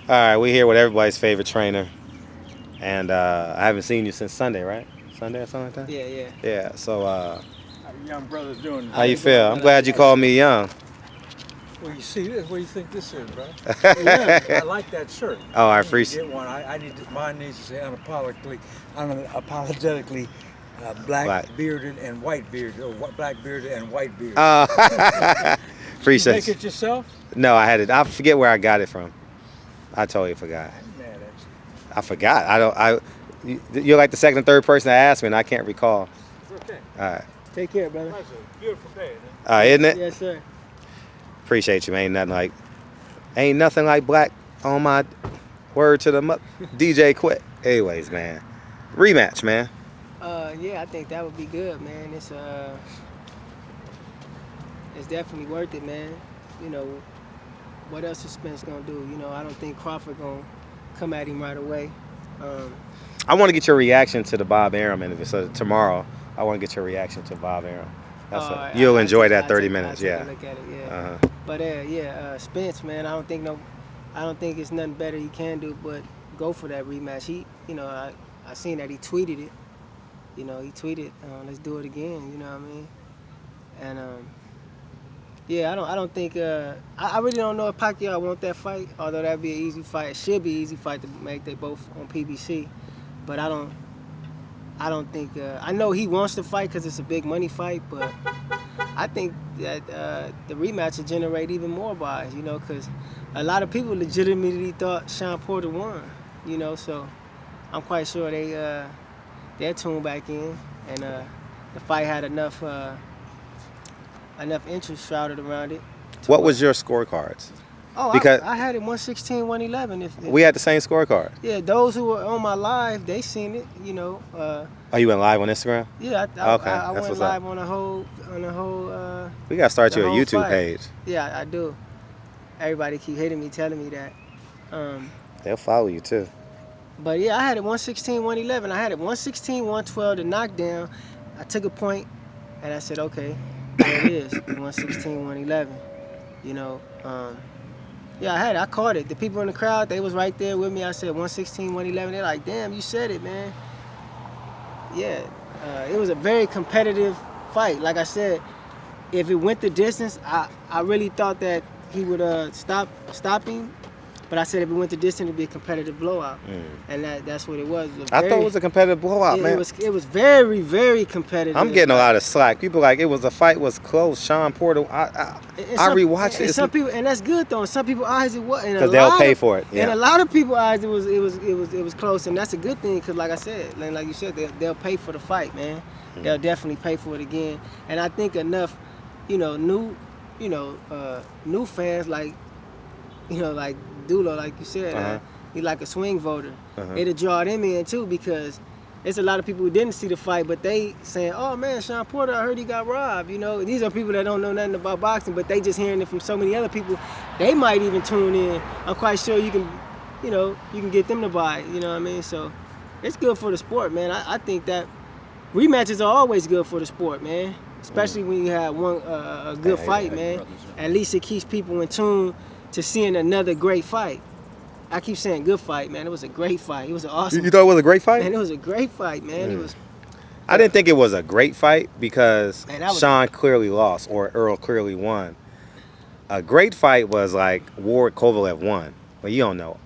All right, we're here with everybody's favorite trainer, and I haven't seen you since Sunday, right? Sunday or something like that. Yeah, yeah. Yeah. So, How the young brothers doing? how you feel? I'm glad you called me young. Well, you see this? What do you think this is, bro? Yeah. I like that shirt. Oh, I need to appreciate. get one. Mine needs to say unapologetically, black, Black. bearded and white bearded, or black bearded and white bearded. Oh, you appreciate make you. it yourself? No, I had it. I forget where I got it from. I totally forgot. I'm mad at you. I forgot. You're like the second or third person to ask me, and I can't recall. It's okay. All right. Take care, brother. That's a beautiful day, man. Isn't it? Yes, sir. Appreciate you, man. Ain't nothing like black on my word to the DJ quit. Anyways, man. Rematch, man. Yeah, I think that would be good, man. It's definitely worth it, man. You know, what else is Spence gonna do? You know, I don't think Crawford gonna come at him right away. I want to get your reaction to the Bob Arum interview. So tomorrow, I want to get your reaction to Bob Arum. You'll enjoy that 30 minutes, I'll yeah. take a look at it, yeah. Uh-huh. But Spence, man, I don't think it's nothing better he can do but go for that rematch. I seen that he tweeted it. You know, he tweeted, "Let's do it again." You know what I mean? And yeah, I don't think I really don't know if Pacquiao want that fight. Although that'd be an easy fight. It should be an easy fight to make. They both on PBC, but I don't think. I know he wants to fight because it's a big money fight, but I think that the rematch will generate even more buys. You know, because a lot of people legitimately thought Sean Porter won. You know, so I'm quite sure they're tuned back in, and the fight had enough interest shrouded around it. What was your scorecards? Oh, Because I had it 116, 111. we had the same scorecard. Yeah, those who were on my live, they seen it. You know. Oh, you went live on Instagram? Yeah, Okay, I that's went what's live up. on the whole. We got to start The you a whole YouTube fight. page. Yeah, I do. Everybody keep hitting me, telling me that. They'll follow you, too. But yeah, I had it 116, 111. I had it 116, 112 to knockdown. I took a point, and I said, okay, there it is, 116, 111. You know, yeah, I had it. I caught it. The people in the crowd, they was right there with me. I said 116, 111. They're like, damn, you said it, man. Yeah, it was a very competitive fight. Like I said, if it went the distance, I really thought that he would stop him. But I said if it went the distance, it'd be a competitive blowout, and that's what it was. I thought it was a competitive blowout, man. It was very, very competitive. I'm getting a lot of slack. People like the fight was close. Sean Porter. I rewatched it. And some people, and that's good though. In some people's eyes, it wasn't. Because they'll pay for it. Yeah. And a lot of people's eyes, it was close, and that's a good thing. Because like I said, like you said, they'll pay for the fight, man. They'll definitely pay for it again. And I think enough, new fans like Dulo, like you said, he like a swing voter. It'll draw them in too, because it's a lot of people who didn't see the fight, but they saying, "Oh man, Sean Porter, I heard he got robbed." You know, these are people that don't know nothing about boxing, but they just hearing it from so many other people. They might even tune in. I'm quite sure you can get them to buy it. You know what I mean? So it's good for the sport, man. I think that rematches are always good for the sport, man. Especially when you have a good fight, man. At least it keeps people in tune to seeing another great fight. I keep saying good fight, man. It was a great fight. It was an awesome. You thought it was a great fight? Man, it was a great fight, man. It was. I didn't think it was a great fight because Man, Sean clearly lost or Errol clearly won. A great fight was like Ward Kovalev won. Well, you don't know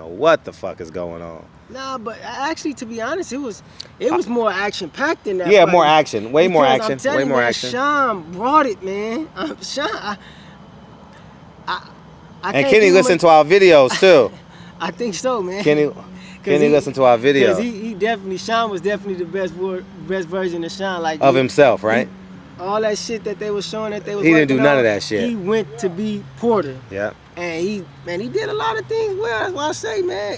what the fuck is going on. Nah, but actually, to be honest, it was more action packed than that. Yeah, fight. more action, way more Because action, I'm telling way you, more man, action. Sean brought it, man. Sean, I And can't Kenny do listened much- to our videos too. I think so, man. Kenny listened to our videos Because Sean was definitely the best version of Sean, like of himself, right? All that shit that they was showing that they was He didn't do working none on, of that shit. He went to be Porter, Yeah. and he did a lot of things well. That's why I say, man,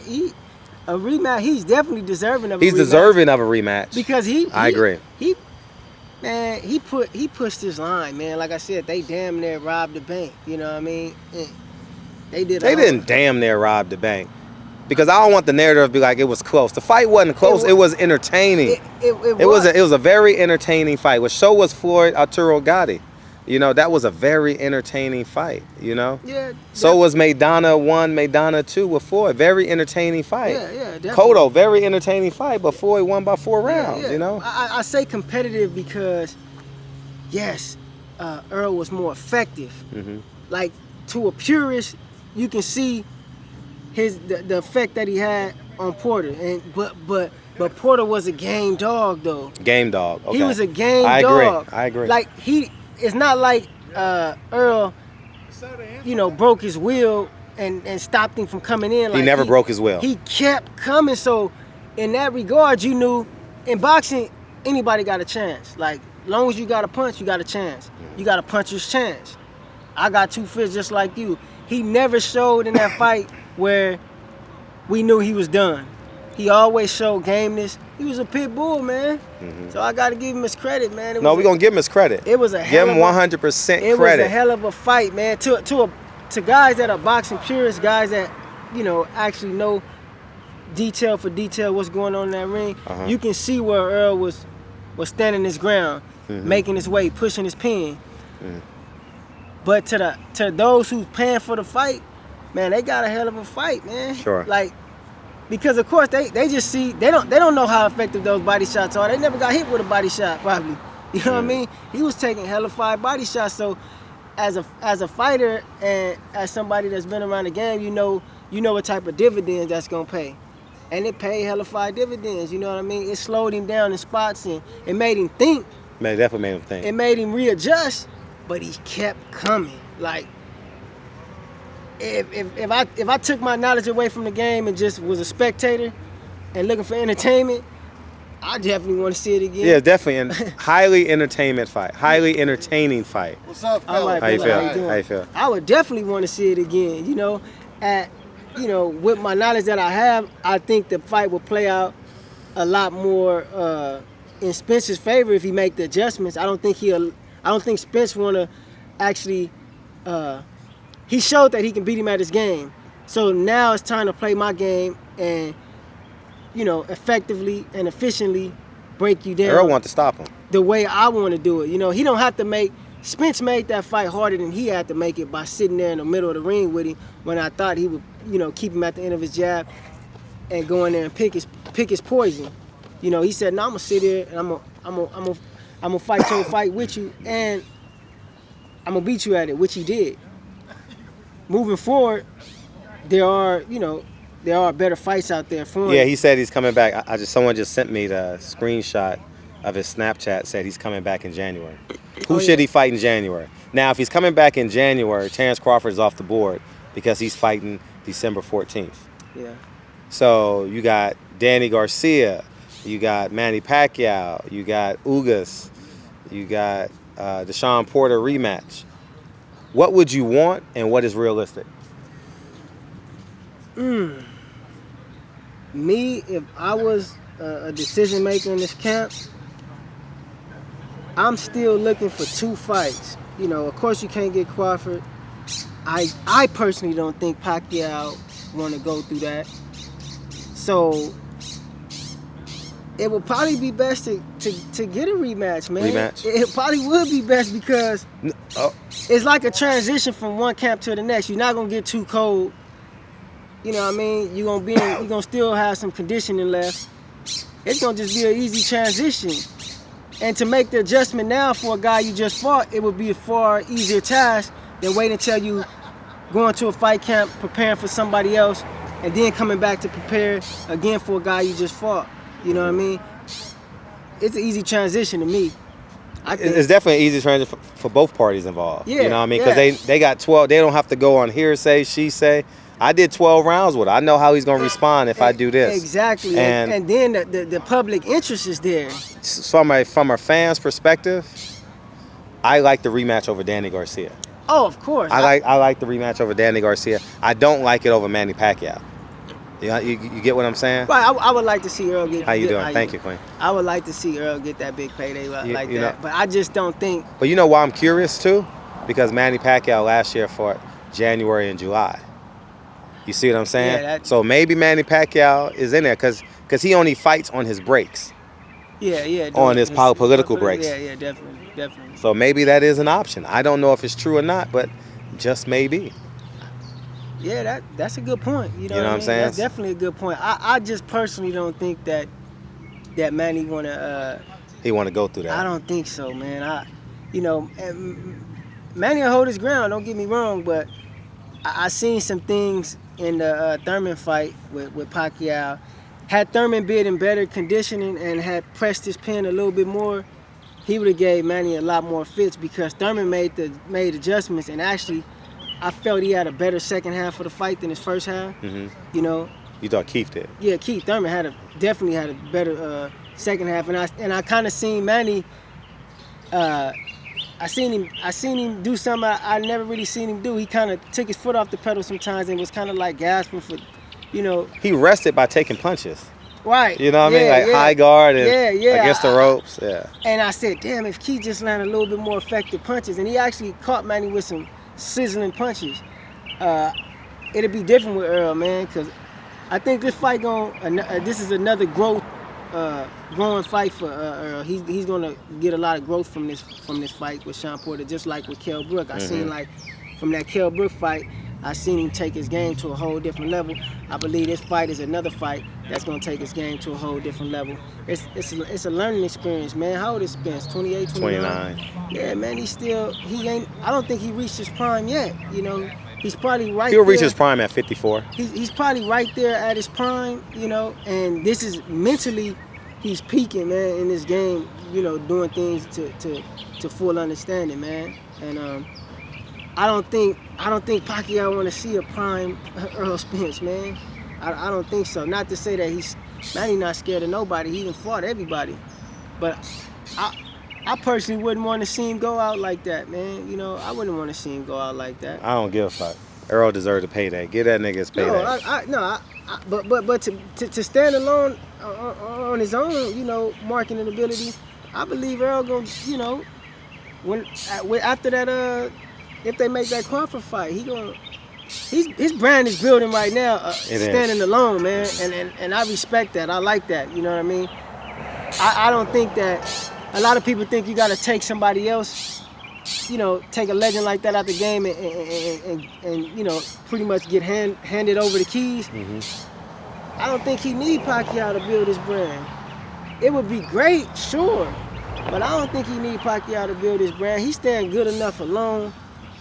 a rematch. He's definitely deserving of. He's a rematch deserving of a rematch. because I agree. He pushed his line, man. Like I said, they damn near robbed the bank. You know what I mean? They didn't damn near rob the bank. Because I don't want the narrative to be like it was close. The fight wasn't close. It was entertaining. It was a very entertaining fight. Which so was Floyd Arturo Gotti. You know, that was a very entertaining fight, you know? Yeah. So was Maidana 1, Maidana 2 with Floyd. Very entertaining fight. Yeah, definitely. Cotto, very entertaining fight, but Floyd won by 4 rounds, Yeah. you know? I say competitive because, yes, Errol was more effective. Like, to a purist, you can see the effect that he had on Porter. But Porter was a game dog, though. Game dog, okay. He was a game dog. dog. I agree. Like, it's not like Errol, you know, broke his will and stopped him from coming in. Like, he never broke his will. He kept coming. So, in that regard, you knew, in boxing, anybody got a chance. Like, long as you got a punch, you got a chance. You got a puncher's chance. I got 2 fists just like you. He never showed in that fight where we knew he was done. He always showed gameness. He was a pit bull, man. So I got to give him his credit, man. We're going to give him his credit. It was a give him 100% credit. It was a hell of a fight, man. To guys that are boxing purists, guys that, you know, actually know detail for detail what's going on in that ring, you can see where Errol was standing his ground, making his way, pushing his pin. But to those who's paying for the fight, man, they got a hell of a fight, man. Sure. Like, because of course they just see, they don't know how effective those body shots are. They never got hit with a body shot, probably. You know what I mean? He was taking hella 5 body shots. So as a fighter and as somebody that's been around the game, you know what type of dividends that's gonna pay. And it paid hella 5 dividends, you know what I mean? It slowed him down in spots and it made him think. Man, it definitely made him think. It made him readjust, but he kept coming. Like, if I took my knowledge away from the game and just was a spectator and looking for entertainment, I definitely want to see it again. Yeah, definitely. A highly entertainment fight. Highly entertaining fight. What's up, All fellas? right, How you brother, feel? doing? How you feel? I would definitely want to see it again. You know, with my knowledge that I have, I think the fight will play out a lot more in Spence's favor if he make the adjustments. I don't think Spence want to actually. He showed that he can beat him at his game. So now it's time to play my game and, you know, effectively and efficiently break you down. Errol want to stop him. The way I want to do it. You know, he don't have to make. Spence made that fight harder than he had to make it by sitting there in the middle of the ring with him when I thought he would, you know, keep him at the end of his jab and go in there and pick his poison. You know, he said, "No, I'm gonna sit here and I'm gonna fight your fight with you and I'm gonna beat you at it," which he did. Moving forward, there are better fights out there for him. Yeah, he said he's coming back. Someone just sent me the screenshot of his Snapchat, said he's coming back in January. Who should he fight in January? Now, if he's coming back in January, Terrence Crawford is off the board because he's fighting December 14th. Yeah. So you got Danny Garcia, you got Manny Pacquiao, you got Ugas, you got the Sean Porter rematch. What would you want and what is realistic? Me, if I was a decision maker in this camp, I'm still looking for 2 fights. You know, of course you can't get Crawford. I personally don't think Pacquiao want to go through that. So it would probably be best to get a rematch, man. Rematch? It probably would be best because it's like a transition from one camp to the next. You're not gonna get too cold. You know what I mean? You're gonna still have some conditioning left. It's gonna just be an easy transition. And to make the adjustment now for a guy you just fought, it would be a far easier task than waiting until you going to a fight camp, preparing for somebody else, and then coming back to prepare again for a guy you just fought. You know what I mean? It's an easy transition to me. I think. It's definitely an easy transition for both parties involved. Yeah, you know what I mean? Because they got 12. They don't have to go on hearsay, she say. I did 12 rounds with her. I know how he's going to respond if I do this. Exactly. And then the public interest is there. From a fan's perspective, I like the rematch over Danny Garcia. Oh, of course. I like the rematch over Danny Garcia. I don't like it over Manny Pacquiao. You get what I'm saying? Right, I would like to see Errol get. How you doing? Thank you, Queen. I would like to see Errol get that big payday like that, know, but I just don't think. But you know why I'm curious too? Because Manny Pacquiao last year fought January and July. You see what I'm saying? Yeah, so maybe Manny Pacquiao is in there because he only fights on his breaks. Yeah. On his political breaks. Yeah, definitely. Definitely. So maybe that is an option. I don't know if it's true or not, but just maybe. Yeah, that's a good point. You know, You know what what I I'm mean? saying? That's definitely a good point. I just personally don't think that Manny wanna. He want to go through I that. don't think so, man. Manny will hold his ground. Don't get me wrong, but I seen some things in the Thurman fight with Pacquiao. Had Thurman been in better conditioning and had pressed his pen a little bit more, he would have gave Manny a lot more fits because Thurman made adjustments, and actually I felt he had a better second half of the fight than his first half. Hmm. You know, You thought Keith did? yeah, Keith Thurman definitely had a better second half, and I kind of seen Manny. I seen him do something I never really seen him do. He kind of took his foot off the pedal sometimes and was kind of like gasping for, you know. He rested by taking punches. Right. You know what I mean? Like yeah. high guard and Yeah. against the ropes. Yeah. And I said, damn, if Keith just landed a little bit more effective punches, and he actually caught Manny with some sizzling punches, it'd be different with Errol, man, because I think this fight this is another growing fight for Errol. He's gonna get a lot of growth from this fight with Sean Porter, just like with Kell Brook. I seen like from that Kell Brook fight, I seen him take his game to a whole different level. I believe this fight is another fight that's gonna take his game to a whole different level. It's a learning experience, man. How old is Spence? 28, 29? Yeah, man. I don't think he reached his prime yet. You know, he's probably right. He'll reach there. his prime at 54. He's probably right there at his prime, you know, and this is mentally he's peaking, man, in this game, you know, doing things to full understanding, man. And I don't think Pacquiao want to see a prime Errol Spence, man. I don't think so. Not to say that Manny not scared of nobody. He even fought everybody, but I personally wouldn't want to see him go out like that, man. You know, I wouldn't want to see him go out like that. I don't give a fuck. Errol deserved a payday. Give that nigga his payday. But to stand alone on his own, you know, marketing ability, I believe Errol gonna, you know, after that, if they make that Crawford fight, his brand is building right now, standing alone, man, and I respect that. I like that. You know what I mean? I don't think that a lot of people think you got to take somebody else, you know, take a legend like that out the game and you know, pretty much get handed over the keys. I don't think he need Pacquiao to build his brand. It would be great, sure, but I don't think he need Pacquiao to build his brand. He's staying good enough alone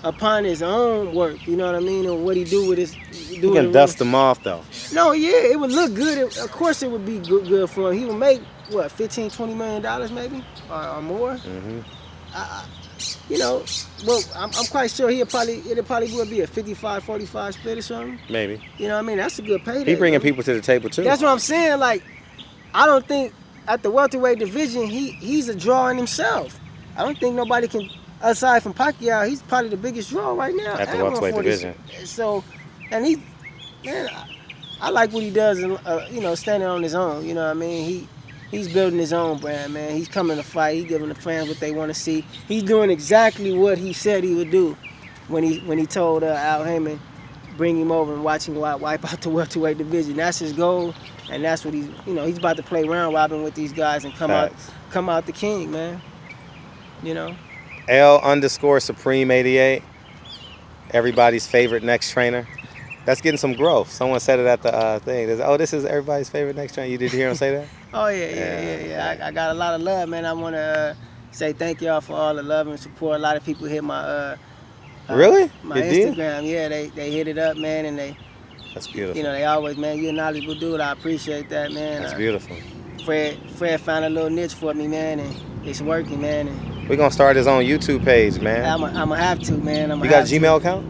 upon his own work, you know what I mean, and what he do with his. He can dust them off though. No, yeah, it would look good. Of course, it would be good for him. He would make what, $15-20 million maybe, or more. You know, well, I'm quite sure it'll probably would be a 55-45 split or something. Maybe. You know what I mean? That's a good payday. He bringing people to the table too. That's what I'm saying. Like, I don't think at the welterweight division he's a draw in himself. I don't think nobody can, aside from Pacquiao, he's probably the biggest draw right now at the welterweight division. So, and man, I like what he does, you know, standing on his own. You know what I mean? He's building his own brand, man. He's coming to fight. He's giving the fans what they want to see. He's doing exactly what he said he would do when he told Al Heyman, bring him over and watch him wipe out the welterweight division. That's his goal, and that's what he's about to play round robin with these guys and come out the king, man. You know. L_Supreme88, everybody's favorite next trainer. That's getting some growth. Someone said it at the thing. This is everybody's favorite next trainer. You did hear him say that? Oh, yeah. I got a lot of love, man. I want to say thank y'all for all the love and support. A lot of people hit my really? My Instagram. Yeah, they hit it up, man, and that's beautiful. You know, they always, man, you're a knowledgeable dude. I appreciate that, man. That's beautiful. Fred found a little niche for me, man, and it's working, man. And we're going to start his own YouTube page, man. I'm going to have to, man. You got a Gmail account?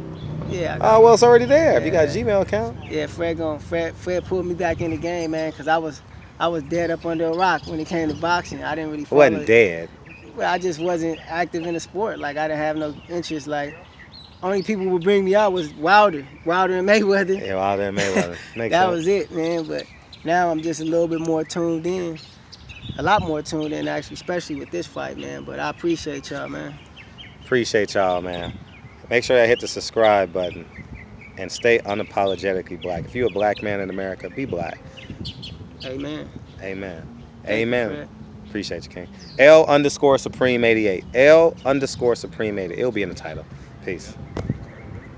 Yeah. Oh, well, it's already there. Yeah. If you got a Gmail account. Yeah, Fred pulled me back in the game, man, because I was dead up under a rock when it came to boxing. I didn't really follow wasn't dead. Well, I just wasn't active in the sport. Like, I didn't have no interest. Like, only people who would bring me out was Wilder and Mayweather. Yeah, Wilder and Mayweather. That was it, man. But now I'm just a little bit more tuned in. A lot more tuned in, actually, especially with this fight, man. But I appreciate y'all, man. Appreciate y'all, man. Make sure you hit the subscribe button and stay unapologetically black. If you're a black man in America, be black. Amen. Amen. Amen. Appreciate you, King. L_Supreme88. L_Supreme88. It'll be in the title. Peace.